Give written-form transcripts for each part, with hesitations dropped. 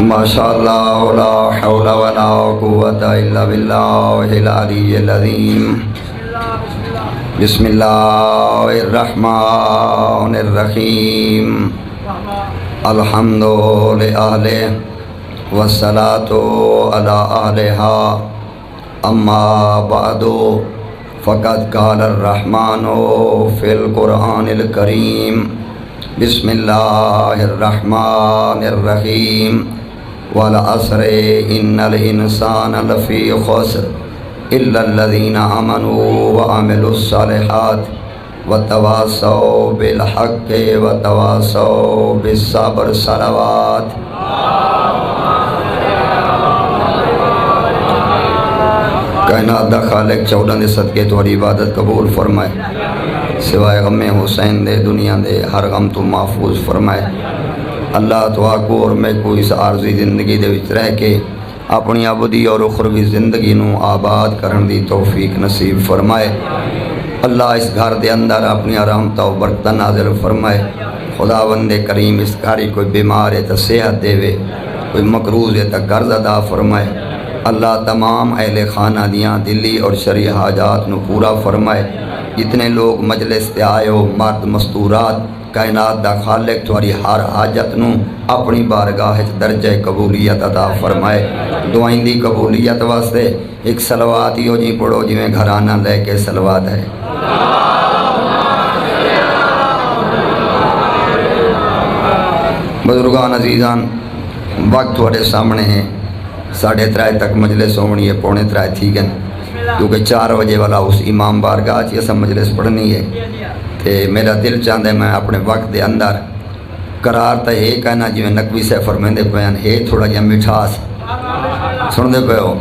ماشاء اللہ لا حول ولا قوت الا باللہ العلی العظیم۔ بسم اللہ الرحمن الرحیم۔ الحمد للہ والصلاۃ علی اہلہا، اما بعد فقد قال الرحمن فی القرآن الکریم۔ بسم اللہ الرحمن الرحیم۔ والعصر ان الانسان لفی خسر الا الذین آمنوا وعملوا الصالحات وتواصوا بالحق وتواصوا بالصبر۔ صلوات۔ کائنات دا خالق چودہ دے صدقے تھوڑی عبادت قبول فرمائے، سوائے غم حسین دے دنیا دے ہر غم تو محفوظ فرمائے۔ اللہ تو آکو اور میں کو اس عارضی زندگی دے وچ رہ کے اپنی ابدی اور اخروی زندگی نو آباد کرن دی توفیق نصیب فرمائے۔ اللہ اس گھر دے اندر اپنی رحمت و برکت نازل فرمائے۔ خداوند کریم اس گھر کوئی بیمار ہے تو صحت دے وے، کوئی مقروض ہے تو قرض ادا فرمائے۔ اللہ تمام اہل خانہ دیاں دلی اور شرعی حاجات نو پورا فرمائے۔ جتنے لوگ مجلس تے آئے ہو، مرد مستورات، کائنات دا خالق تھوڑی ہر حاجت نو اپنی بارگاہ درجہ قبولیت عطا فرمائے۔ دعائیں دی قبولیت واسطے ایک صلوات ہی ہو جی پڑھو جی میں گھرانہ لے کے صلوات ہے۔ بزرگان عزیزان، وقت تھوڑے سامنے ہیں، 3:30 تک مجلس ہونی ہے، 2:45 تھی گئے کیونکہ 4 بجے والا اس امام بارگاہ چی اسا مجلس پڑھنی ہے۔ تے میرا دل چاہتا ہے میں اپنے وقت دے اندر قرار تا ہے کہنا جی میں نقوی سے فرمیندے پیان ہے تھوڑا جا مٹھاس سن دے پہ ہو۔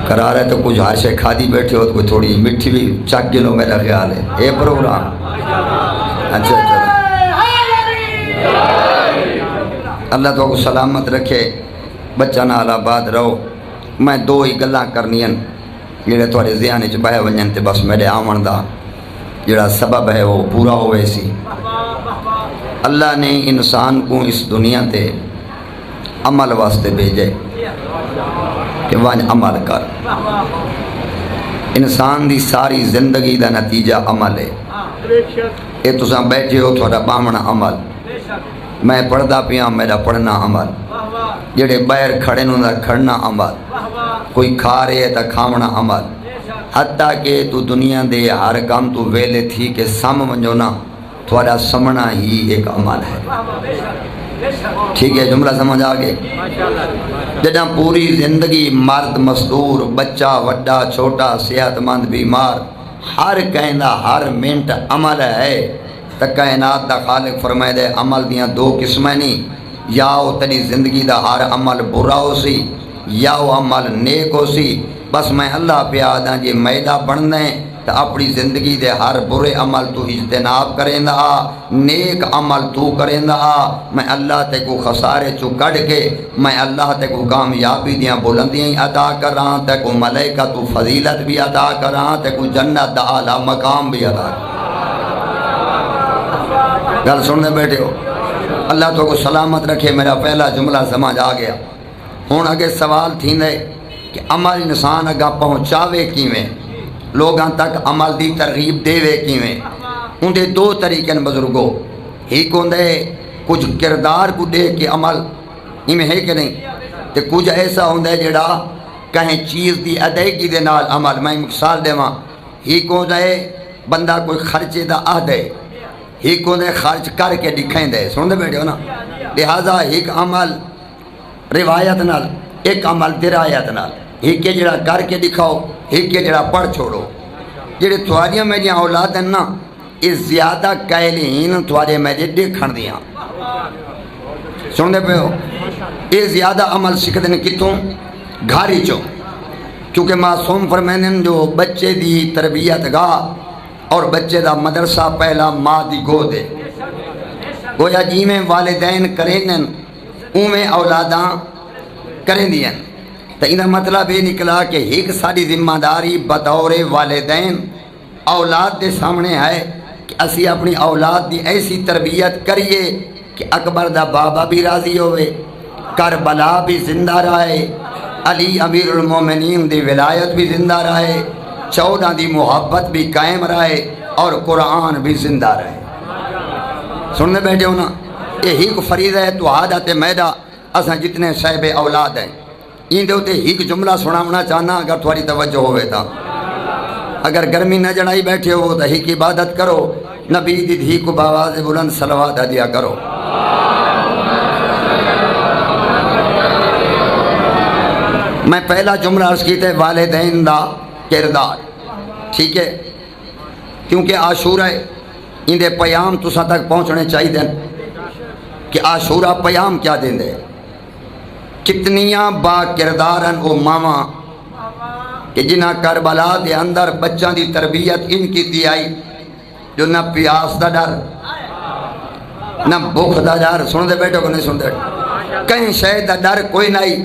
قرار ہے تو کچھ ہر شے کھا دی بیٹھے ہو تو کوئی تھوڑی مٹھی بھی چک گلو میرا خیال ہے۔ اے پروگرام اچھا اللہ تو کو سلامت رکھے، بچہ نال آباد رہو۔ میں 2 ہی گلاں کرنی ہیں جڑے تھوڑے ذہن وچ بہ ونجن تے بس میرے آمن دا جڑا سبب ہے وہ پورا ہوئے سی۔ اللہ نے انسان کو اس دنیا تے عمل واسطے بھیجے کہ وانج عمل کر۔ انسان دی ساری زندگی دا نتیجہ عمل ہے۔ اے تساں بیٹھے ہو تھوڑا بامنا عمل، میں پڑھدا پیا میرا پڑھنا عمل، جڑے باہر کھڑے نوں دا کھڑنا عمل، کوئی کھا رہے ہے تا کھاونا عمل، حتیٰ کہ تو دنیا دے ہر کام تو ویلے تھی کہ سم ونجو نا تھوڑا سمنا ہی ایک عمل ہے۔ ٹھیک ہے، جملہ سمجھ آگے؟ جدہ پوری زندگی مرد مزدور، بچہ وڈا چھوٹا، صحت مند بیمار، ہر کہندہ ہر منٹ عمل ہے۔ تا کائنات دا خالق فرمائے دے عمل دیاں 2 قسمیں نہیں، یا وہ تیری زندگی دا ہر عمل برا ہو سی یا وہ عمل نیک ہو سی۔ بس میں اللہ پہ آدھا جی میدہ بن دیں تو اپنی زندگی دے ہر برے عمل تو اجتناب کریں دا، نیک عمل تو کریں دا۔ میں اللہ تے کو خسارے چو کڑ کے میں اللہ تے کو کامیابی دیاں بلندیاں عطا کر رہا، تے کو ملائکہ تو فضیلت بھی عطا کر رہا، تے کو جنت دا اعلیٰ مقام بھی عطا کر۔ گل سننے بیٹھے ہو؟ اللہ تو کو سلامت رکھے۔ میرا پہلا جملہ سمجھ آ گیا۔ ہون اگے سوال تھی دے کہ عمل انسان اگا پہنچاوے کیویں، لوگاں تک عمل دی ترغیب دے وے کیویں۔ اندے 2 طریقے بزرگو، ایک ہوندے کچھ کردار کو دے کے عمل ایویں ہے کہ نہیں، تے کچھ ایسا ہوندے جڑا کہیں چیز دی ادائیگی دے نال عمل۔ میں مثال دیواں، ایک ہوندے بندہ کوئی خرچے دا عہدے، ایک ہوندے خرچ کر کے دکھائیں دے، سن دے بیٹھے ہو نا۔ لہذا ایک عمل روایت نال، ایک عمل درایت نال، ایک جڑا کر کے دکھاؤ، ایک جڑا پڑھ چھوڑو۔ جڑے تھواریاں میری اولاد ہیں نا، یہ زیادہ قائلین تھوارے میرے دیکھن دیاں، سن دے پہ ہو؟ یہ زیادہ عمل سکھتے ہیں کتوں؟ گھاری چوں، چونکہ معصوم فرمائن جو بچے دی تربیت گاہ اور بچے دا مدرسہ پہلا ماں دی گود ہے۔ گویا جی میں والدین کریں اویں اولاداں کریں دیا۔ تو انہا مطلب یہ نکلا کہ ایک ساری ذمہ داری بطور والدین اولاد دے سامنے ہے کہ اسی اپنی اولاد دی ایسی تربیت کریے کہ اکبر دا بابا بھی راضی ہوئے، کربلا بھی زندہ رہے، علی امیر المومنین دی ولایت بھی زندہ رہے، 14 دی محبت بھی قائم رہے اور قرآن بھی زندہ رہے۔ سننے بیٹھے ہو نا، یہی کو فرید ہے تو عادت میدہ اساں جتنے صاحب اولاد ہیں ان دے ہوتے ہی جملہ سناونا چاہنا اگر تھوڑی توجہ ہوئے تا۔ اگر گرمی نہ جڑائی بیٹھے ہو تو ہی کی عبادت کرو، نبی دی دھی کو باواز بلند صلوات دیا کرو۔ میں پہلا جملہ عرض کیتے والدین دا کردار، ٹھیک ہے، کیونکہ عاشورہ ان دے پیام تساں تک پہنچنے چاہیے دیں کہ عاشورہ پیام کیا دیں دے۔ کتنیاں با کردارن او ماما کہ جنہ کربلا دے اندر بچوں دی تربیت ان کی دی آئی، جو نہ پیاس دا ڈر نہ بھوک دا ڈر، سن دے بیٹھو کو نہیں سن دے، کہیں شاید دا ڈر کوئی نہیں،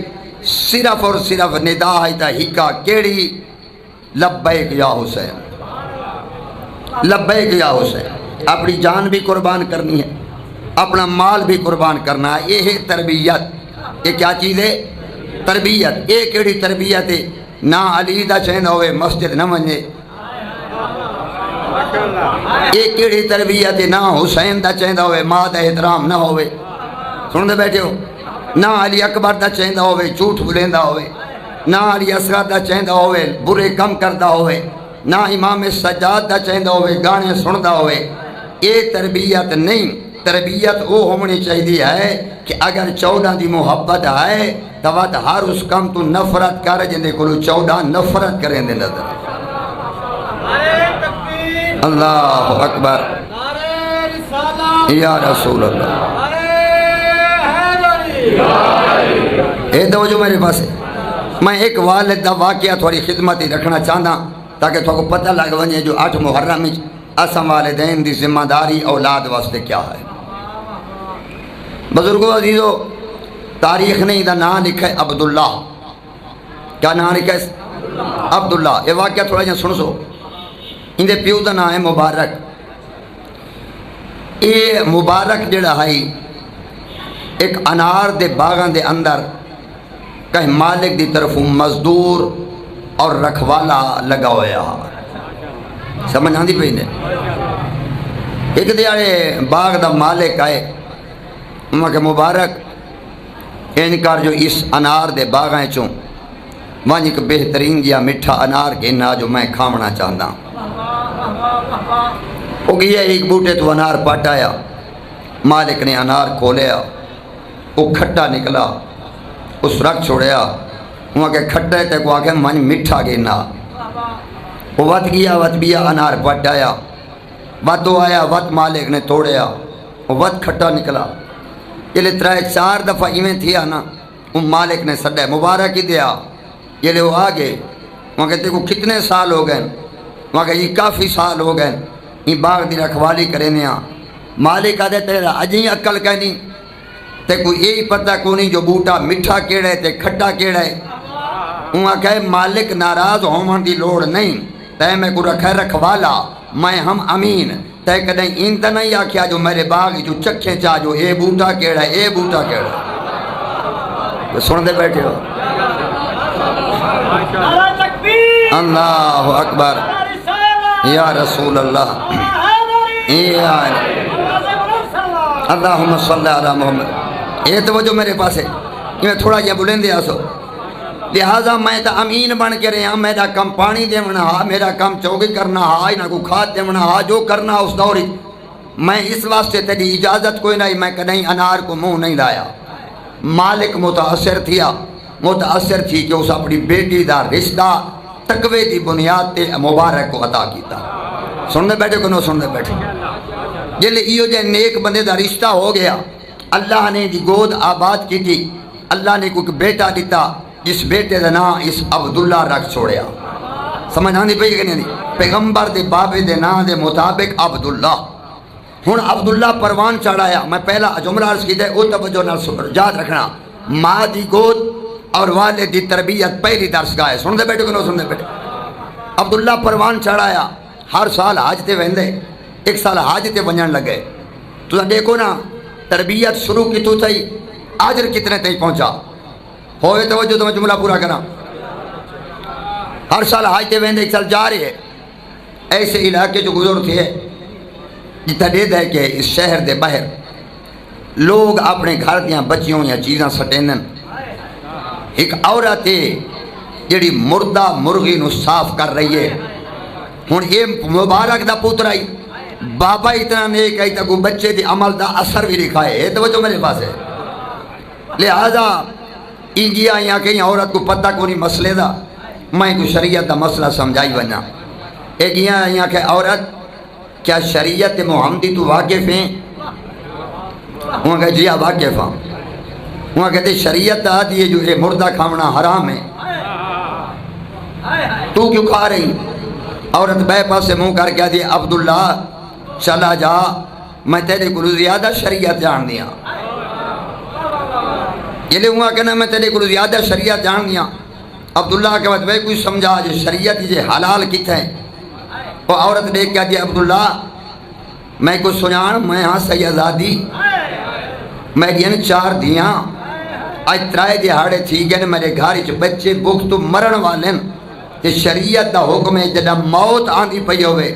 صرف اور صرف ندا آئی تا ہکا کیڑی، لبیک یا حسین، لبیک یا حسین۔ اپنی جان بھی قربان کرنی ہے، اپنا مال بھی قربان کرنا ہے، یہ ہے تربیت۔ یہ کیا چیز ہے؟ تربیت۔ یہ کیڑی تربیت ہے؟ نہ علی دا چہندہ ہوئے مسجد نہ منجے، یہ کیڑی تربیت ہے؟ نہ حسین دا چہندہ ہوئے ماں دا احترام نہ ہوئے، سن دے بیٹھے ہو، نہ علی اکبر دا چہندہ ہوئے جھوٹ بلیندہ ہوئے، نہ علی اصغر دا چہندہ ہوئے برے کم کردہ ہوئے، نہ امام سجاد دا چہندہ ہوئے گانے سندہ ہوئے۔ یہ تربیت نہیں۔ تربیت وہ ہونی چاہیے ہے کہ اگر 14 دی محبت ہے تو ہر اس کم تو نفرت کر جندے کو 14 نفرت کریں دے نظر۔ اللہ اکبر یا رسول اللہ۔ اے دو جو میرے پاس ہے، میں ایک والد دا واقعہ تھوڑی خدمت ہی رکھنا چاہتا تاکہ تو کو پتہ لگ ونجے جو 8 محرم اساں والدین دی ذمہ داری اولاد واسطے کیا ہے۔ بزرگوں عزیزو، تاریخ نے دا نام لکھا ہے عبداللہ۔ کیا نام لکھا ہے؟ عبداللہ۔ یہ واقعہ تھوڑا جہاں سن سو، ان دے پیو دا نام ہے مبارک۔ یہ مبارک جڑا ہے ایک انار دے باغان دے اندر کہیں مالک دی طرف مزدور اور رکھوالا لگا ہویا، سمجھ آندی پہ نے۔ ایک دیارے باغ دا مالک آئے، انہوں کہ مبارک انکار جو اس انار دے باغائیں چوں وہاں ایک بہترین گیا مٹھا انار کے نا جو میں کھامنا چاہتا ہوں۔ وہ گیا ایک بوٹے تو انار پاٹایا، مالک نے انار کھولیا، وہ کھٹا نکلا، اس رکھ چھوڑیا، وہاں کہ کھٹا ہے تک واقعہ من مٹھا گینا۔ وہ وط گیا وط بیا انار پاٹایا، وطو آیا وط مالک نے توڑیا، وہ وط کھٹا نکلا۔ یہ لئے 3-4 دفعہ ایویں تھیا نا، وہ مالک نے سڑے مبارک ہی دیا۔ یہ لئے وہ آگے وہاں کہتے کو کتنے سال ہو گئے؟ وہاں کہ یہ کافی سال ہو گئے یہ باغ دی رکھوالی کرنے آ۔ مالک آدھے تیرا اجیں عقل کہنی تے کوئی یہی پتہ کو نہیں جو بوٹا مٹھا کیڑے تے کھٹا کیڑے۔ وہاں کہے مالک ناراض ہومن دی لوڑ نہیں، تے میں کو رکھے رکھوالا، میں ہم امین، تے کدیں ان تے نہیں آکھیا جو میرے باغ جو چکھیں چاہ جو اے بوٹا کیڑا ہے اے بوٹا کیڑا ہے۔ سن دے بیٹھے ہو؟ اللہ اکبر یا رسول اللہ، اللہم صلی علی محمد۔ یہ توجہ میرے پاس ہے، میں تھوڑا یہ بلندے آسو، لہذا میں تا امین بن کے رہا، میرا کم پانی دیونا ہا، میرا کم چوگی کرنا ہا، انہا کو کھاد دیونا ہا، جو کرنا اس دوری میں اس واسطے تیری اجازت کوئی نہیں، میں کہیں انار کو منہ نہیں لایا۔ مالک متاثر تھیا، متاثر تھی کہ اس اپنی بیٹی دا رشتہ تقوی دی بنیاد تے مبارک کو عطا کیتا۔ سننے بیٹھے کو نو سننے بیٹھے، جلے ایو جے نیک بندے دا رشتہ ہو گیا، اللہ نے دی گود آباد کی تھی، اللہ نے کوئی بیٹا دیتا، جس بیٹے دا نام اس عبداللہ رکھ چھوڑیا۔ سمجھ آندی پئی کہ نہیں؟ پیغمبر دے بابے دے نام دے مطابق عبداللہ۔ ہن عبداللہ پروان چڑھایا، میں پہلا جملہ عرض کی دے او توجہ نال یاد رکھنا، ماں دی گود اور والد دی تربیت پہلی درس گاہ ہے۔ سن دے بیٹھے کہ نو سن دے بیٹھے؟ عبداللہ پروان چڑھایا، ہر سال حج تے ویندے، ایک سال حج تے ونجن لگے۔ تو دیکھو نا تربیت شروع کی تو تھی آجر کتنے تک پہنچا ہوئے توجہ تو میں جملہ پورا کرا. ہر سال حج تے ویندے ایک سال جا رہے ہیں ایسے علاقے جو گزر تھے جتنا دے دے کہ اس شہر دے باہر لوگ اپنے گھر دیاں بچیوں یا چیزاں سٹینن. ایک عورت ہے جڑی مردہ مرغی نو صاف کر رہی ہے. ہن یہ مبارک دا پتر آئی بابا اتنا نیک آئی تک بچے دی عمل دا اثر بھی دکھائے ہے توجہ میرے پاس ہے. لہذا انجیا یا کہیں عورت کو پتہ کو نہیں مسئلے دا میں کو شریعت دا مسئلہ سمجھائی بنا. ایک یہاں کہ عورت کیا شریعت محمدی تو واقف ہیں؟ وہاں کہ جی واقف ہاں. وہاں کہتے شریعت دا دی جو یہ مردہ کھانا حرام ہے تو کیوں کھا رہی؟ عورت بے پاس سے منہ کر کے دی عبداللہ چلا جا میں تیرے کو زیادہ شریعت جان دیا. یہ لئے وہاں کہنا میں تیرے کو زیادہ شریعت جان دیا. عبداللہ کے بعد بھائی کوئی سمجھا جو شریعت یہ حلال کتا ہے. وہ عورت دیکھ کیا دی عبداللہ میں کو سنان میں ہاں سیدادی میں دین 4 دیاں آج 3 دہاڑے تھی گئے میرے گھاری چھ بچے بھوک تو مرن والے تے شریعت دا حکم ہے جدہ موت آندھی پئی ہوئے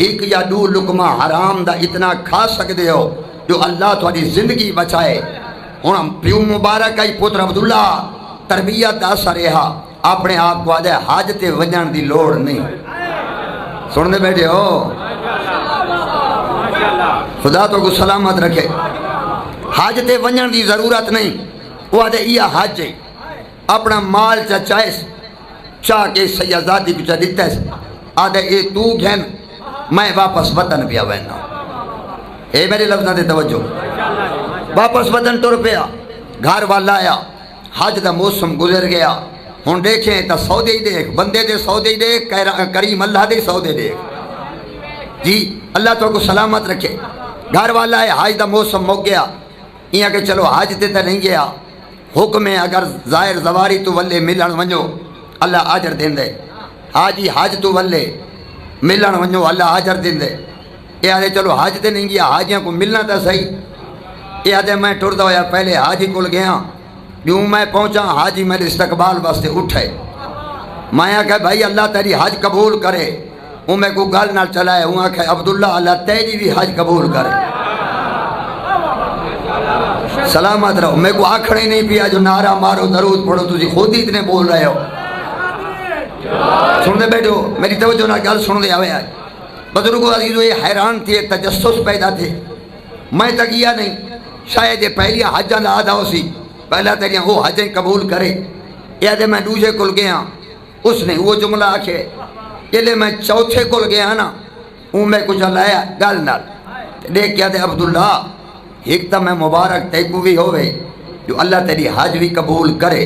1 یا 2 لقمہ حرام دا اتنا کھا سکتے ہو جو اللہ تھوڑی زندگی بچائے. ہن پیو مبارک آئی پتر عبداللہ تربیت دا اثر رہا اپنے آپ کو آدھے حج تے وجن دی لوڑ نہیں. سننے بیٹھے ہو خدا تو کو سلامت رکھے. حج تے وجن دی ضرورت نہیں. وہ آدھے یہ حج ہے اپنا مال چاہیس چاہ کے سیازادی کو چاہ دیتا ہے آدھے اے تو گھن میں واپس وطن پیا وینا. اے میرے لفظہ دے توجہ واپس وطن ٹر پیا گھر والا آیا حج دا موسم گزر گیا. ہن دیکھیں تا سودے ہی دیکھ بندے دے سودے ہی دیکھ کریم اللہ دے سودے دیکھ. جی اللہ تو کو سلامت رکھے. گھر والا ہے حج دا موسم مک گیا یہاں کہ چلو حج تے تا نہیں گیا حکم ہے اگر ظاہر زواری تو ولے ملن ونجو اللہ آجر دین دے. حاجی حج تو ولے ملن ونجو اللہ آجر دین دے. یہ آدھے چلو حج تے نہیں گیا حاجیاں کو ملنا تا صحیح. یہ آدھے میں ٹردہ ہویا پہلے حاجی کل گیا یوں میں پہنچا حاجی میرے استقبال واسطے اٹھے. میں کہا بھائی اللہ تیری حج قبول کرے. وہ میں کو گل نہ چلائے ہوں کہ عبداللہ اللہ تیری بھی حج قبول کرے. سلامت رہو. میں کو آکھڑے نہیں پیا جو نعرہ مارو درود پڑھو تجھے خود ہی اتنے بول رہے ہو. سن دے بیٹھو میری توجہ نہ گل سن دے آوے آج. بزرگو عزیزو یہ حیران تھے تجسس پیدا تھے. میں تک یہ نہیں شاید یہ پہلی حجاں دا آدھا ہو سی پہلا تیریاں وہ حجیں قبول کرے. یہ دے میں دوسرے کل گیا اس نے وہ جملہ آکھے یہ لے میں چوتھے کل گیا نا وہ میں کچھ لایا گل نال دیکھ کیا دے عبداللہ ایک تا میں مبارک تے کو بھی ہوئے جو اللہ تیری حج بھی قبول کرے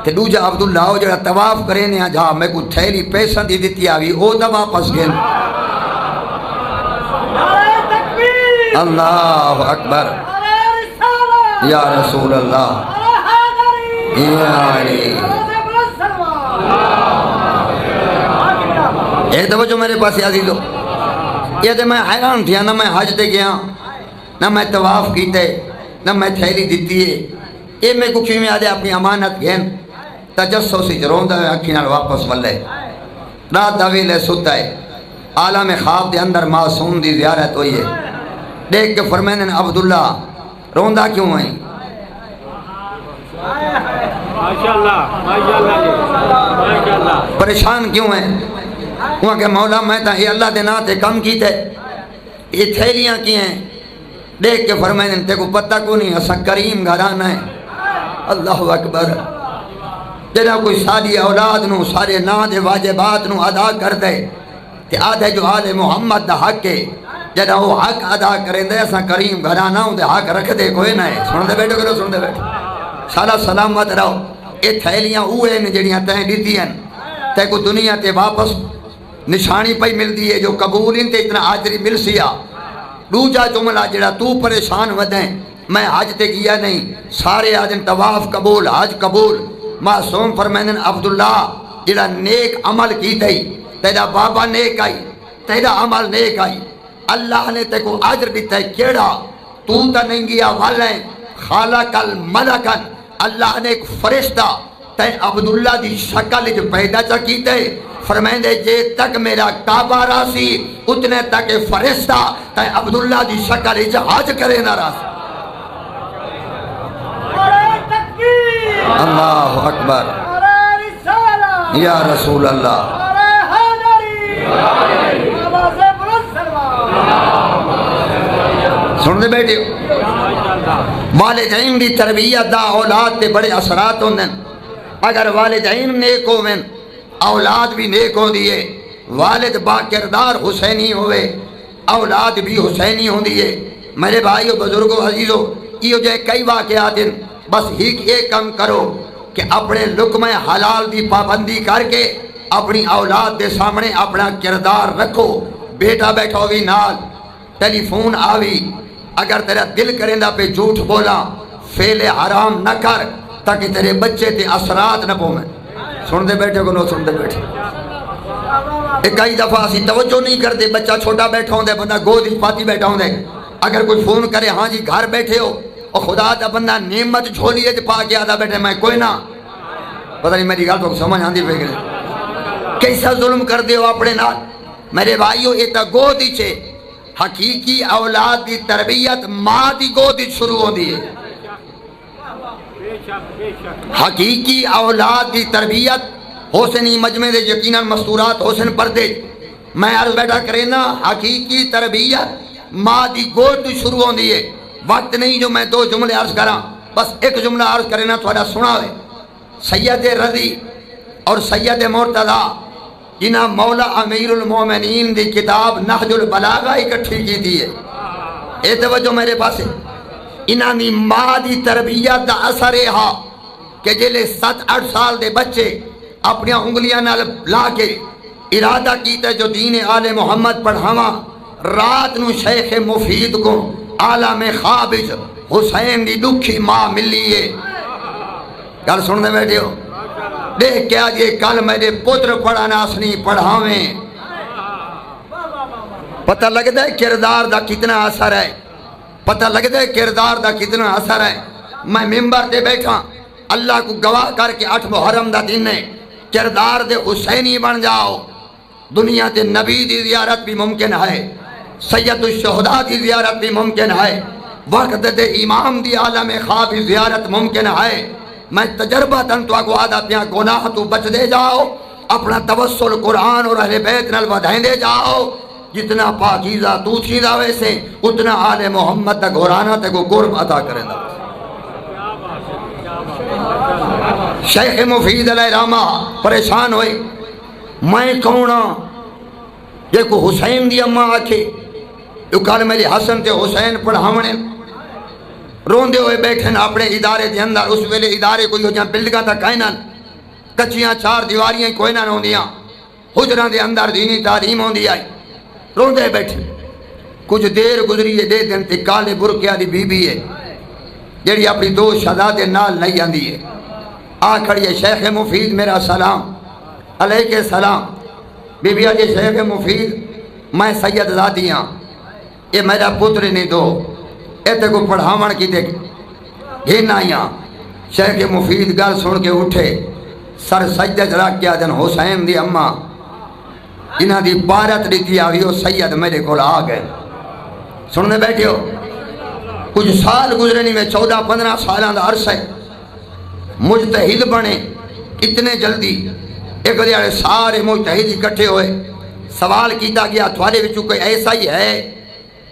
تے دوجا عبداللہ ہو جڑا طواف کرے نیا جہاں میں کو تھیلی پیسہ دی دیتی آوی او دا واپس گئن. اللہ اکبر یا رسول اللہ یا علی. اے توجہ میرے پاس عزیزو یہ دے میں حیران تھیا نہ میں حج تے گیا نہ میں طواف کیتے نہ میں تھیلی دیتی ہے. یہ میں کو کیوں میں آدھے اپنی امانت گھن تجسسی روندہ ہوئے اکھینال واپس ولے رات دویلے ستا ہے عالم خواب دے اندر معصوم دی زیارت ہوئی ہے. دیکھ کے فرمائن عبداللہ روندہ کیوں ہیں؟ پریشان کیوں ہیں؟ وہاں کہ مولا میں تا یہ اللہ دے ناتے کم کی تے یہ تھیلیاں کی ہیں. دیکھ کے فرمائن تے کو پتہ کو نہیں اسا کریم گھرانا ہے. اللہ اکبر. جنہا کوئی ساری اولاد نو سارے نا دے واجبات نو ادا کر دے تے آدھے جو آل محمد دا حق ہے جنہا وہ حق ادا کریں دے اسا کریم گھرانا ہوں دے حق رکھ دے کوئی نہ ہے. سن دے بیٹھو کرو سن دے بیٹھو سالہ سلامت رہو. یہ تھیلیاں اوے نے جڑیاں تہیں دیتی ہیں تے کو دنیا تے واپس نشانی پئی مل دی ہے جو قبول ان تے اتنا آجری مل سیا. دوجا جملہ جڑا تو پریشان ودیں میں حج تے گیا نہیں سارے آدم طواف قبول حج قبول. معصوم فرمائن عبداللہ جڑا نیک عمل کی دئی تیرا بابا نیک آئی تیرا عمل نیک آئی اللہ نے تے کو عجر دیتا ہے کیڑا تو تا نہیں گیا والیں خالق الملکن اللہ نے ایک فرشتہ تے عبداللہ دی شکل جو پیدا چا کیتے فرمائندے جے تک میرا کعبہ راسی اتنے تک فرشتہ تے عبداللہ دی شکل حج کرے نہ راسی اللہ اکبر یا رسول اللہ سن دے بیٹے والدین دی تربیت دا اولاد تے بڑے اثرات ہوندے اگر والدین نیک ہوئے اولاد بھی نیک ہو دیئے والد با کردار حسینی ہوئے اولاد بھی حسینی ہوں دیئے میرے بھائیو بزرگو عزیزو یہ جو کئی واقعات ہیں بس ہی ایک کم کرو کہ اپنے لقمہ حلال دی پابندی کر کے اپنی اولاد دے سامنے اپنا کردار رکھو بیٹا بیٹھو بھی نال ٹیلی فون آوی اگر تیرا دل کرندہ پہ جھوٹ بولا فعل حرام نہ کر تاکہ تیرے بچے تے اثرات نہ پویں سن دے بیٹھے کو نو سن دے بیٹھے ایک کئی دفعہ اسی توجہ نہیں کرتے بچہ چھوٹا بیٹھا ہوں دے بندہ گود ہی پاتی بیٹھا ہوں دے اگر کوئی فون کرے ہاں جی گھر بیٹھے ہو اور خدا دا بندہ نعمت جھولی ہے پا کے آدھا بیٹھے میں کوئی نہ پتہ نہیں میری گل تو سمجھ آندی پہ گئے کیسا ظلم کر دے ہو اپنے نال میرے بھائیو یہ تا گود ہی چھے حقیقی اولاد دی تربیت ماں دی گود ہی شروع ہو دی ہے حقیقی اولاد دی تربیت حسنی مجمع دے یقیناً مستورات حسن پردے میں عرض بیٹھا کرے نا حقیقی تربیت ماں دی گود دی شروع ہو دی ہے وقت نہیں جو میں دو جملے عرض کراں بس ایک جملہ عرض کرے نا تھوڑا سنا ہے سید رضی اور سید مرتضی جنہاں مولا امیر المومنین دی کتاب نہج البلاغہ اکٹھی کی دی ہے اے توجہ میرے پاس ہے انہاں دی ماں دی تربیت دا اثر ہے کہ جلے 7-8 سال دے بچے اپنی انگلیاں نال لا کے ارادہ کیتا جو دین آل محمد پڑھاواں رات نو شیخ مفید کو عالم خوابج حسین دی دکھی ماں ملی ہے گل سننے بیٹھے ہو دیکھ کیا یہ کل میرے پتر پڑھانا اسنی پڑھاویں پتہ لگتا ہے کردار دا کتنا اثر ہے پتہ لگتا ہے کردار دا کتنا اثر ہے میں ممبر دے بیٹھا اللہ کو گواہ کر کے 8 محرم دا دن ہے کردار دے حسینی بن جاؤ دنیا دے نبی دی زیارت بھی ممکن ہے سید الشہداء دی زیارت بھی ممکن ہے وقت دے امام دی عالم خواب زیارت ممکن ہے میں تجربہ تن تو آگو آدھا پیا گناہ تو بچ دے جاؤ اپنا توسل قرآن اور اہل بیت نال ودھائیں دے جاؤ جتنا پاکیزہ تو چیزہ ویسے اتنا آل محمد دا گھرانا تے کو قرب عطا کرے دا شیخ مفید علیہ رحمہ پریشان ہوئے میں کونا یہ کو حسین دی اماں آکھے جو کال میری حسن تے حسین پڑھاونے روندے ہوئے بیٹھن اپنے ادارے دے اندر اس ویلے ادارے کوئی ہو جہاں بلڈنگاں تھا کائنان کچیاں 4 دیواریاں کوئی نہ ہوندیاں حجران دے اندر دینی تعلیم ہوندی آئی روندے بیٹھے کچھ دیر گزری ہے دے دن تے کالے برکیہ دی بی بی ہے جیڑی اپنی 2 شہزادے نال نہیں آندی ہے آ کھڑی ہے شیخ مفید میرا سلام علیہ السلام بی بی آجے شیخ مفید میں سید زادی ہاں یہ میرا پتر نہیں دو ایتے کو پڑھاون کی دیکھ گھن آئیاں شیخ مفید گل سن کے اٹھے سر سجدہ جراک کیا دن حسین دی اماں جنہاں دی بارت دیتی آوی ہو سید میرے کو آ گئے سننے بیٹھے ہو کچھ سال گزرنی میں 14-15 سالان دا عرصہ مجتہد بنے اتنے جلدی ایک دیارے سارے مجتہد اکٹھے ہوئے سوال کیتا گیا تھوارے بچوں کوئی ایسا ہی ہے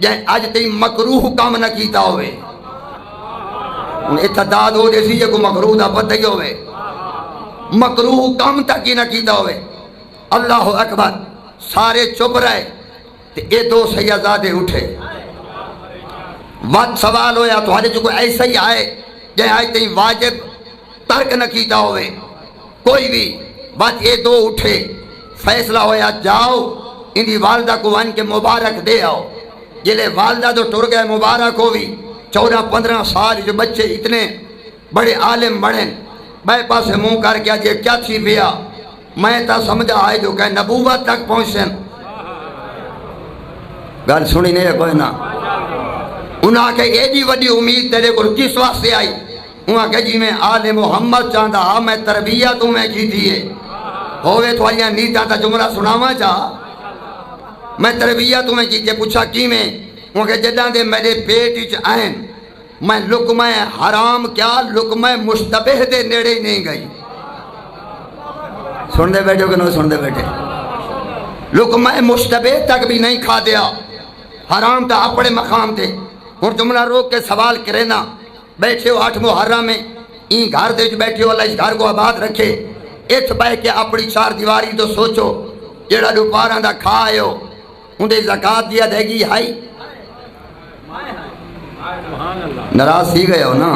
جائیں آج تی مکروح کام نہ کیتا ہوئے اتداد ہو جیسی یہ کو مکروح دا پتہ ہی ہوئے مکروح کام تک ہی نہ کیتا ہوئے اللہ اکبر سارے چپ رہے تے یہ 2 سیدزادے اٹھے وقت سوال ہویا تو ہارے جو کوئی ایسا ہی آئے جائیں آج تی واجب ترک نہ کیتا ہوئے کوئی بھی بات یہ 2 اٹھے فیصلہ ہویا جاؤ اندھی والدہ کو ان کے مبارک دے آؤ جلے والدہ تو ٹر گئے مبارک ہوئی 14-15 سال جو بچے اتنے بڑے عالم بڑھیں بے پاس منہ کر کے آجے کیا تھی بیا میں تا سمجھا آئے جو کہ نبوت تک پہنچیں گل سنی نہیں کوئی نا انہاں کہ ایڈی وڈی امید تیرے کو کس واسطے آئی؟ انہاں کہ جی میں آل محمد چاہتا ہاں میں تربیت میں کی تھیے ہوئے تھوڑیاں نیتاں تا جملہ سناواں چاہ میں تربیت میں کی پوچھا کی میں انہاں کہ جداں دے میرے پیٹ وچ آئیں میں لقمہ حرام کیا لقمہ مشتبہ دے نیڑے ہی نہیں گئی سن دے بیٹھے کہ نو سن دے بیٹھے لقمہ مشتبہ تک بھی نہیں کھا دیا حرام تا اپنے مقام تھے اور جملہ روک کے سوال کرے نا بیٹھے ہو 8 محرم میں این گھر دے جو بیٹھے ہو اللہ اس گھر کو آباد رکھے ایتھ بہ کے اپنی 4 دیواری تو سوچو جیڑا دوپاراں دا کھا آئے ہو اندے زکاة دیا دے گی ہائی نراز ہی گئے ہو نا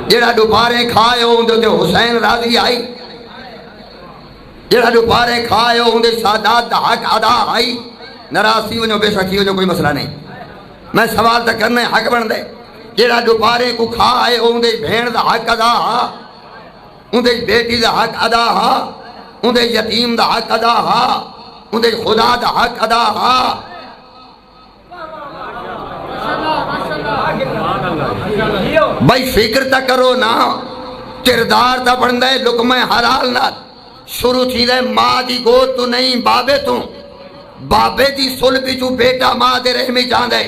جیڑا دوپارے کھائے ہو اندے حسین راضی آئی جیڑا دوپارے کھائے ہو اندے سادات دا حق ادا آئی نراز ہی ہو بے شکی ہو کوئی مسئلہ نہیں میں سوال تا کرنے حق بن دے جیڑا دوپارے کو کھائے ہو اندے بھین دا حق ادا ہا اندے بیٹی دا حق ادا ہا اندے یتیم دا حق ادا ہا اندے خدا دا حق ادا ہا بھائی فکر تا کرو نا کردار تا بن دے لقمہ حلال نہ شروع تھی دے ماں دی گود تو نہیں بابے تو بابے دی سلبی جو بیٹا ماں دے رحمی جان دے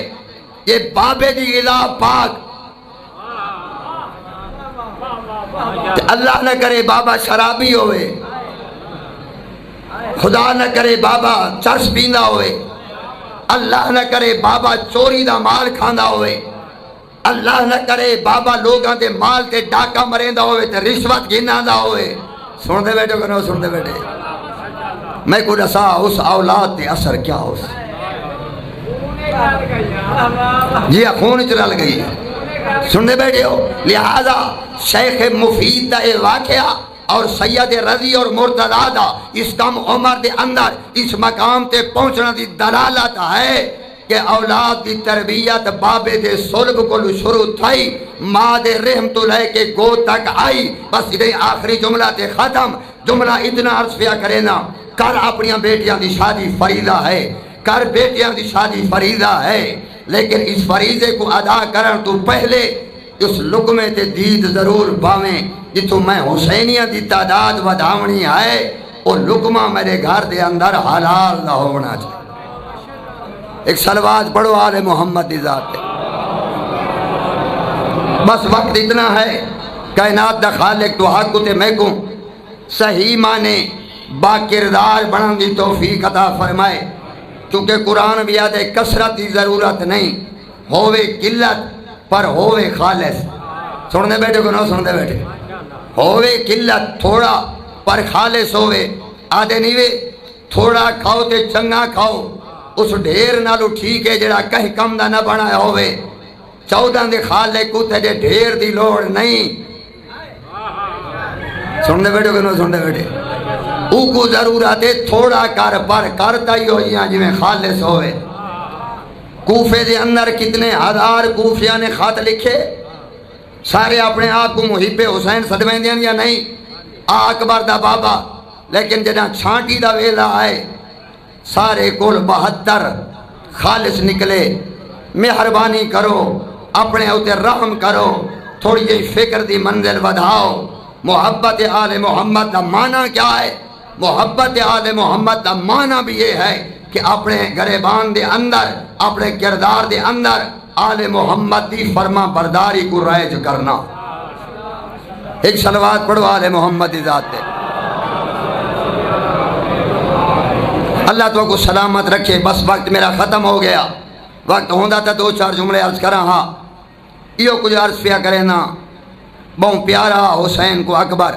یہ بابے دی غلا پاک اللہ نہ کرے بابا شرابی ہوئے خدا نہ کرے بابا چرس پیندہ ہوئے اللہ نہ کرے بابا چوری دا مال کھاندہ ہوئے اللہ نہ کرے بابا لوگاں دے مال تے ڈاکہ مریندہ ہوئے تے رشوت گھناندہ ہوئے سن دے بیٹھو کہ نو سن دے بیٹھے میں کو رسا اس اولاد دے اثر کیا ہو جی خون چرل گئی سن دے بیٹھے ہو لہذا شیخ مفید دا واقعہ اور سید رضی اور مرتضی دا اس کم عمر دے اندر اس مقام تے پہنچنا دی دلالت ہے کہ اولاد دی تربیت بابے دے صلب کو شروع تھائی ماں دے رحم تو لے کے گود تک آئی بس ادھے آخری جملہ تے ختم جملہ اتنا عرض پیا کرے نا کر اپنیاں بیٹیاں دی شادی فریضہ ہے کر بیٹیاں دی شادی فریضہ ہے لیکن اس فریضے کو ادا کرن تو پہلے اس لقمے تے دید ضرور باویں جتوں میں حسینیہ دی تعداد ودھاونی ہے اور لقمہ میرے گھر دے اندر حلال نہ ہونا چاہیے ایک سلوات پڑھو آل محمد دی ذات ہے بس وقت اتنا ہے کائنات دا خالق تو حق تے میں کو صحیح معنی با کردار بنن دی توفیق عطا فرمائے کیونکہ قرآن بھی یاد ہے کثرت دی ضرورت نہیں ہووے قلت پر ہووے خالص سننے بیٹھے کو نہ سننے بیٹھے ہووے قلت تھوڑا پر خالص ہووے آدھے نیوے تھوڑا کھاؤ تے چنگا کھاؤ اس ڈھیر نالو ٹھیک ہے جڑا کہیں کم دا نہ بنا ہووے 14 دے خالق کو تے ڈھیر دی لوڑ نہیں سننے بیٹھے کو نہ سننے بیٹھے او کو ضرورت ہے تھوڑا کر پر کرتا ہی ہوئی ہیں جی میں خالص ہوئے کوفے دے اندر کتنے ہزار کوفیاں نے خط لکھے سارے اپنے آپ کو محب حسین صدمیں دیں یا نہیں اکبر دا بابا لیکن جنہاں چھانٹی دا ویلا آئے سارے کل 72 خالص نکلے مہربانی کرو اپنے ہوتے رحم کرو تھوڑی جی فکر دی منزل بدھاؤ محبت آل محمد دا معنی کیا ہے محبت آل محمد دا معنی بھی یہ ہے کہ اپنے گریبان دے اندر اپنے کردار دے اندر آل محمد دی فرما برداری کو رائج کرنا ایک صلوات پڑھو آل محمد دی ذات ہے اللہ تو کو سلامت رکھے بس وقت میرا ختم ہو گیا وقت ہوندہ تھا 2-4 جملے عرض کرا ہاں یہ کچھ عرض پیا کرے نا بہت پیارا حسین کو اکبر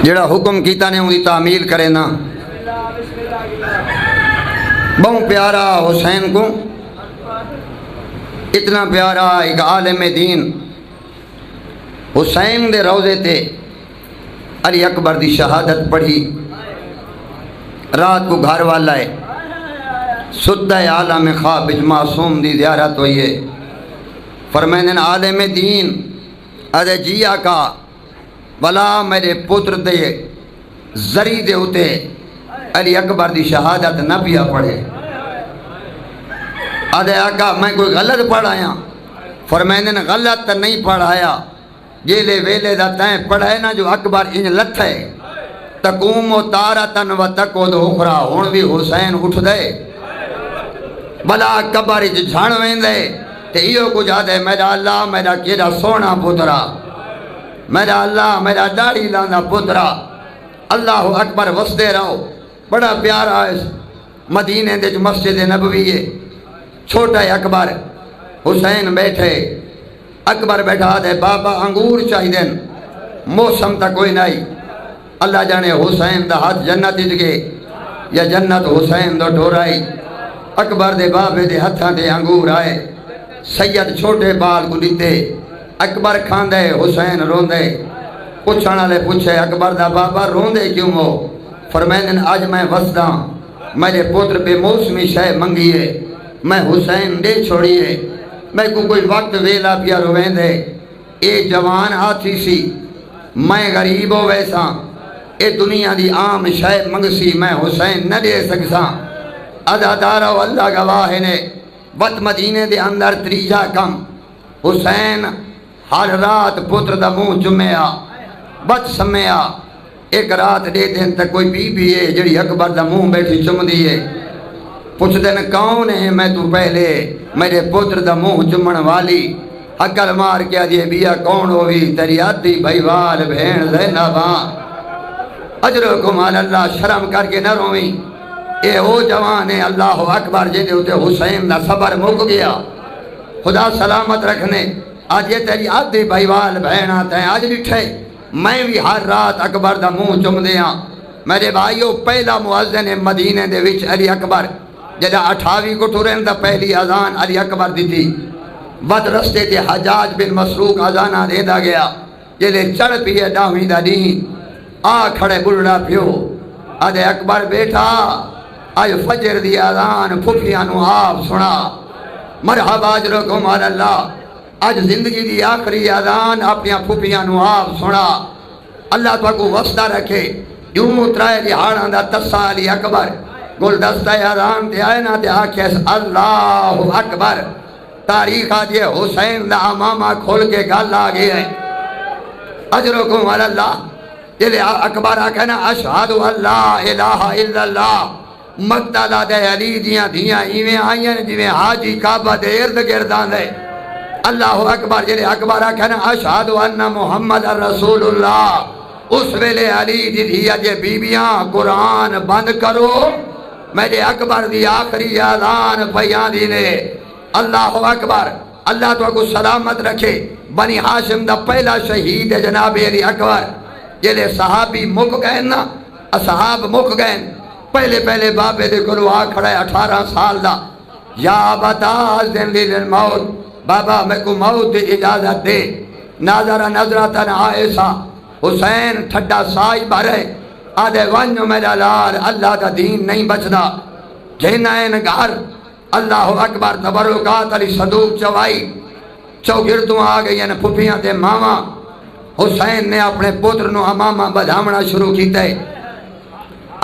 جڑا حکم کیتا نے ہوئی تعمیل کرے نا بہت پیارا حسین کو اتنا پیارا ایک عالم دین حسین دے روزے تے علی اکبر دی شہادت پڑھی رات کو گھر والا ہے سدہ عالم خواب معصوم دی زیارت ہوئی ہے فرمائن عالم دین ادھے جیا کا بلا میرے پتر دے زری دے ہوتے علی اکبر دی شہادت نہ پیا پڑھے. آدھے آقا میں کوئی غلط پڑھایا؟ فرمائنے نے غلط نہیں پڑھایا، جیلے ویلے دا تائیں پڑھائے نا جو اکبر انج لتھ ہے تقوم و تارتن و تقود اخرا. ہون بھی حسین اٹھ دے بلا قبر جھڑ ویندے تے ایو کچھ آدھے میرا اللہ میرا کیڑا سونا پترا، میرا اللہ میرا داڑھی لاندا پترا. اللہ اکبر وسدے رہو. بڑا پیارا ہے مدینے دے مسجد نبوی ہے. چھوٹا ہے اکبر، حسین بیٹھے، اکبر بیٹھا دے بابا انگور چاہی دن، موسم تا کوئی نہیں. اللہ جانے حسین دا ہاتھ جنت دے یا جنت حسین دا ڈورائی. اکبر دے بابے دے ہتھاں دے انگور آئے. سید چھوٹے بال کو دیتے، اکبر کھاندے حسین روندے. پوچھنا لے پوچھے اکبر دا بابا روندے کیوں ہو؟ فرمائن آج میں وسداں، میرے پتر بے موسمی شے منگیے، میں حسین دے چھوڑیے، میں کو کوئی وقت ویلا پیا روین دے. اے جوان آتھی سی میں غریب ہو ویسا، اے دنیا دی عام شے منگسی میں حسین نہ دے سکساں. ادادارہ اللہ گواہ نے وقت مدینے دے اندر تریجا کم حسین ہر رات پتر دا منہ چمیا بد سمیا. ایک رات دے دن تک کوئی بی بی ہے جڑی اکبر دا منہ بیٹھی چم دیئے. پوچھ دن کون ہے؟ میں تو پہلے میرے پتر دا منہ چمن والی. اکل مار کیا دیئے بیا کون ہوئی؟ تیری آدھی بھائیوال بھین زینباں. اجرکم اللہ، شرم کر کے نہ روئیں. اے او جوان ہے اللہ اکبر جے دے ہوتے حسین دا صبر مک گیا. خدا سلامت رکھنے. آج یہ تیری آدھی بھائیوال بہن آتا ہے. آج لٹھے میں بھی ہر رات اکبر دا منہ چم دیاں. میرے بھائیو پہلا مؤذن مدینے دے وچ علی اکبر. جدہ 28 کو ٹورن دا پہلی اذان علی اکبر دی تھی. ود رستے تے حجاج بن مسروق اذانہ دے دا گیا. جدہ چڑھ پیے ڈاویں دا دین آ کھڑے بلڑا پیو. آدھے اکبر بیٹھا آج فجر دی اذان پھوپھیانو آپ سنا. مرحبا اجرکم اللہ. آج زندگی دی آخری اذان اپنی پھوپھیانو آپ سنا. اللہ تو کو وسطہ رکھے. یوں ترائے دہاڑاں دا تسا علی اکبر گل دستہ اذان تے آئے نا تے آکھے اللہ اکبر. تاریخ آجے حسین دا امامہ کھول کے گل آگئے ہیں. اجرکم اللہ. جلے اکبر آکھے نا اشہد اللہ الہ الا اللہ. مقتدہ دے علی دیاں دیاں ایویں آئیں جویں حاجی کعبہ دے ارد گردان دے. اللہ اکبر. جلے اکبر آکھے نا اشہد ان محمد رسول اللہ. اس ویلے علی دی دیا جے بیبیاں قرآن بند کرو میرے اکبر دی آخری اذان بیان دی نے. اللہ اکبر. اللہ تو کو سلامت رکھے. بنی ہاشم دا پہلا شہید جناب علی اکبر. جلے صحابی مک گئے نا، اصحاب مک گئے. پہلے پہلے بابے دے کلو آ کھڑا ہے 18 سال دا. یا بتا زندی للموت، بابا میں کو موت دی اجازت دے. ناظرہ نظرتن آئیسا. حسین ٹھڈا سائی بھرے. آدھے ونجو میرا لال اللہ دا دین نہیں بچدا. جہنین گھر اللہ اکبر. تبرکات علی صدوق چوائی چوگردوں آ گئی ہیں پھپیاں تے ماما. حسین نے اپنے پتر نو امامہ بدھامنا شروع کیتے.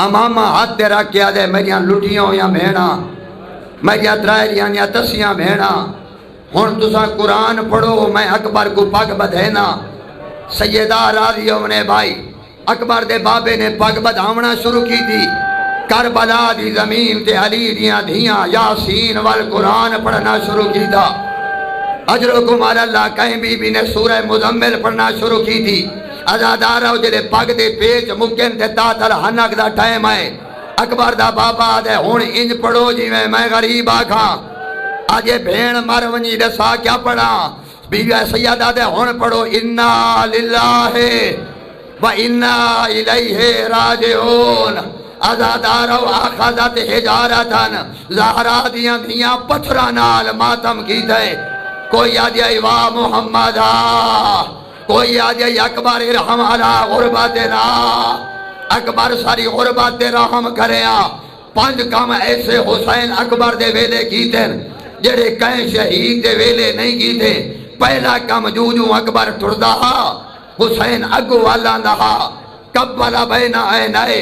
امامہ ہاتھ تے رکھ کے آدھے میریاں لٹیوں یا بھیڑا، میریاں ترائیاں یا تسیاں بھیڑا. ہن تساں قرآن پڑھو میں اکبر کو پگ بدھینا. سیدہ راضی ہونے بھائی اکبر دے بابے نے پگ بدھامنا شروع کی تھی. کربلا دی زمین تے علی دیاں دھیاں یاسین والقرآن پڑھنا شروع کی تھا. اجرکم اللہ. کہیں بی بی نے سورہ مزمل پڑھنا شروع کی تھی. ازادارہ جلے پگ دے پیچ ممکن تے تاتل حنک دا ٹائم آئے. اکبر دا بابا دے ہون انج پڑھو جی میں غریب آکھاں. آجے بھین مر ونجی دسا کیا پڑھا؟ بیوی سیدہ دے ہون پڑھو انا للہ و انا الیہ راجعون. ازادارہ آخذت حجارتن. زہرا دیاں دیاں پتھرانال ماتم کی دے. کوئی آجے ایوا محمدہ، کوئی آجے اکبر ارحم علی غربتنا. اکبر ساری غربت رحم کریا. 5 کام ایسے حسین اکبر دے ویلے کیتے جڑے کہیں شہید دے ویلے نہیں کیتے. پہلا کام جو اکبر ٹردہ حسین اگو والا دہا. کبلا بین اینائے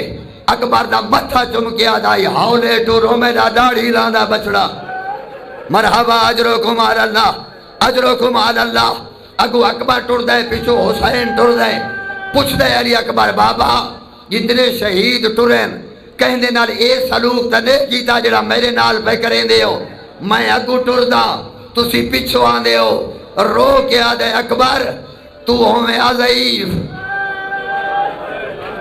اکبر دا متھا چمکیا دائی ہولے ٹورو میرا داڑھی لاندا بچڑا مرحبا اجرکم علی اللہ اجرکم علی اللہ اگو اکبر ٹر دے پیچھو حسین ٹر دے پوچھ دے علی اکبر بابا جتنے شہید ٹرین کہیں دے نال اے سلوک تا نہیں کیتا جڑا میرے نال پہ کریں دے ہو میں اگو ٹر دا تسی پیچھو آن دے ہو رو کے آدھے اکبر تو ہمیں ضعیف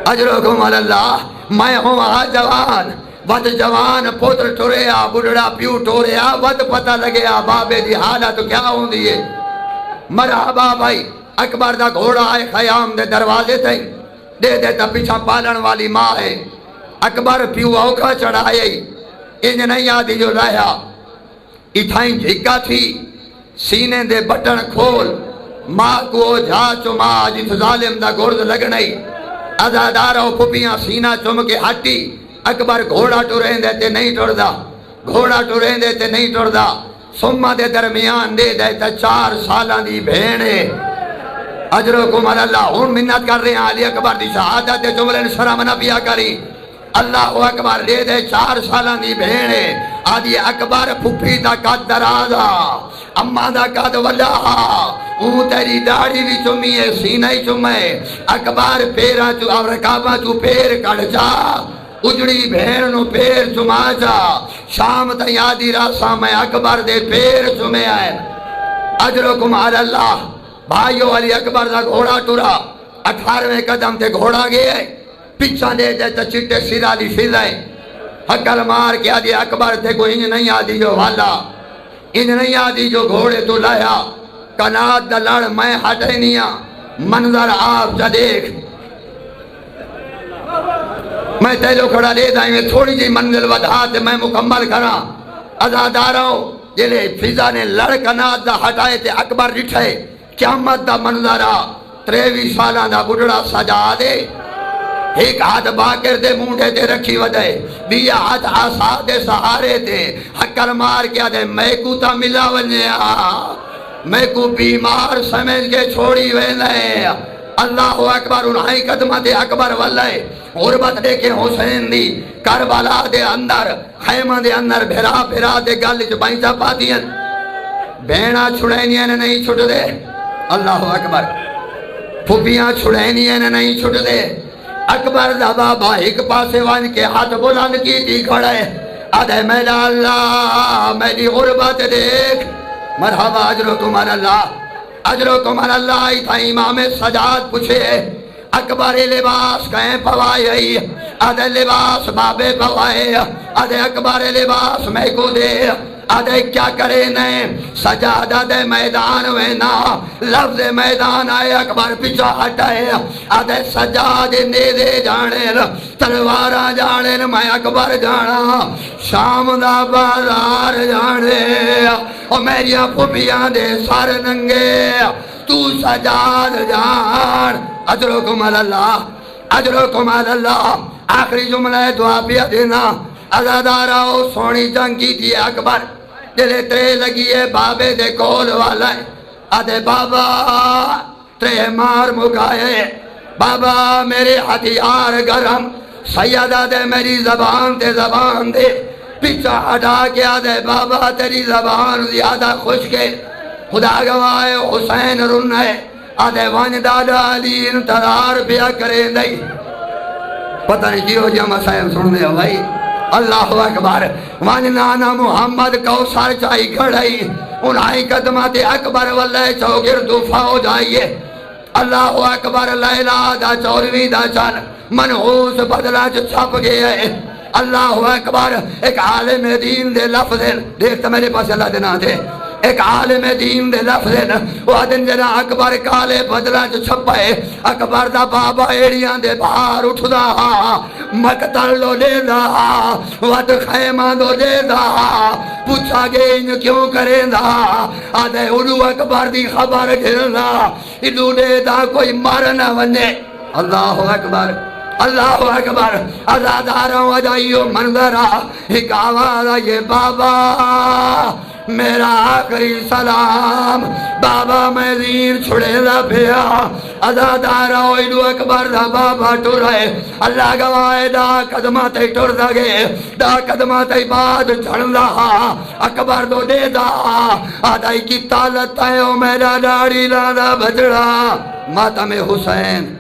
اجرکم علی اللہ میں ہوں جوان ود جوان پوتر ٹوریا بڑھڑا پیو ٹوریا ود پتہ لگیا بابے دی حالت کیا ہوں دیئے مرحبا بھائی اکبر دا گھوڑا آئے خیام دے دروازے تھے دے دیتا پیچھا پالن والی ماں ہے اکبر پیو اوکھا چڑھائے انج نہیں آدھی جو رہا اتھائیں جھکا تھی سینے دے بٹن کھول ماں کو جھا چما جت ظالم دا گرد لگنئی ازاداروں پھپیاں سینہ چم کے ہٹی اکبر گھوڑا ٹوریں دیتے نہیں ٹردا گھوڑا ٹوریں دیتے نہیں ٹردا سمہ دے درمیان دے دیتا 4 سالاں دی بھینے اجرکم علی اللہ ہون منت کر رہے ہیں علی اکبر دی شہادت دے جملے شرم نہ پیا کری اللہ اکبر دے دے 4 سالاں دی بھینے آدھی اکبر پھپی دا قد درازا اممہ دا قد ولا اون تیری داڑھی بھی چمی ہے سینہ ہی چمے اکبر پیرا چو اور رکابہ چو پیر کڑ جا اجڑی بھین نو پیر چما جا شام تا یادی راسا میں اکبر دے پیر چمے آئے اجرکم علی اللہ بھائیو علی اکبر دا گھوڑا ٹورا 18ویں قدم تے گھوڑا گئے پیچھا دے تا چٹے سیرالی فضائے حکل مار کے آدھی اکبر تے کو انج نہیں آدھی جو والا انج نہیں آدھی جو گھوڑے تو لایا کنات دا لڑ میں ہٹے نیا منظر آپ جا دیکھ میں تیلو کھڑا لے دائیں میں تھوڑی جی منزل ودھاتے میں مکمل کرا ازاداروں جلے فضا نے لڑ کنات دا ہٹائے تے اکبر رٹھے قیامت دا منظرہ 23 سالہ دا بڑھڑا سجا دے ایک ہاتھ باکر دے مونڈے تے رکھی ودے بیا ہاتھ آسا دے سہارے تے حکر مار کیا دے میں کو تا ملا ونیا میں کو بیمار سمجھ کے چھوڑی ویلے اللہ اکبر انہائی قدمہ دے اکبر واللہ غربت دیکھے حسین دی کربلا دے اندر خیمہ دے اندر بھرا بھرا دے گل جو بائنچا پا دیا بینہ چھڑینیاں نے نہیں چھٹ دے اللہ اکبر پھوپیاں چھڑینیاں نے نہیں چھٹ دے اکبر دا بابا ایک پاسے وان کے ہاتھ بلند کی تھی کھڑے آدھے میرا اللہ میری غربت دیکھ مرحبا اجرکم علی اللہ اجرکم علی اللہ تھا امام سجاد پوچھے اکبر لباس کہیں پوائے آدھے لباس بابے پوائے آدھے اکبر لباس میں کو دے آدھے کیا کرے نئے سجادہ دے میدان وینا لفظ میدان آئے اکبر پیچھا ہٹائے آدھے سجاد نیدے جانے تلوارہ جانے میں اکبر جانا شام دا بازار جانے اور میریاں پھوپیاں دے سار ننگے تو سجاد جان اجرکم علی اللہ اجرکم علی اللہ آخری جملہ دعا پیا دینا ازادارہ سونی جنگ کی تھی اکبر دلے ترے لگیے بابے دے کول والا ہے آدھے بابا ترے مار مکائے بابا میرے ہتھیار گرم سیدہ دے میری زبان دے پیچھا ہٹا کے آدھے بابا تیری زبان زیادہ خوش کے خدا گواہ حسین رن ہے آدھے وان دادا علی انتظار بیا کریں دائی پتہ نہیں کیوں جی مسائل سن دے بھائی اللہ اکبر وان نانا محمد کوثر چاہی کھڑائی انہائی قدمات اکبر واللہ چوگر دفاع ہو جائیے اللہ اکبر لیلہ دا 24 دا چل منحوس بدلہ جو چھپ گئے ہے اللہ اکبر ایک عالم دین دے لفظ دیکھتا میرے پاس اللہ دینا دے ایک عالم دین دے لفظ وہ دن جنا اکبر کالے بدلہ جو چھپائے اکبر دا بابا ایڑیاں دے باہر اٹھ دا مقتل لو دے دا ود خیمہ دو دے دا پوچھا گے ان کیوں کریں دا آدھے انہوں اکبر دی خبر گھر دا انہوں دے دا کوئی مرنا ونے اللہ اکبر اللہ اکبر ازاداروں وجائیو منظرہ ایک آوازہ یہ بابا میرا آخری سلام بابا میں زیر چھڑے دا پیا ازادارا ویدو اکبر دا بابا ٹر رہے اللہ گواہ دا قدمہ تے ٹر دا گے دا قدمہ تے بعد چھڑ دا اکبر دو دے دا آدائی کی طالت ہے او میرا ڈاڑی لانا بجڑا ماتم حسین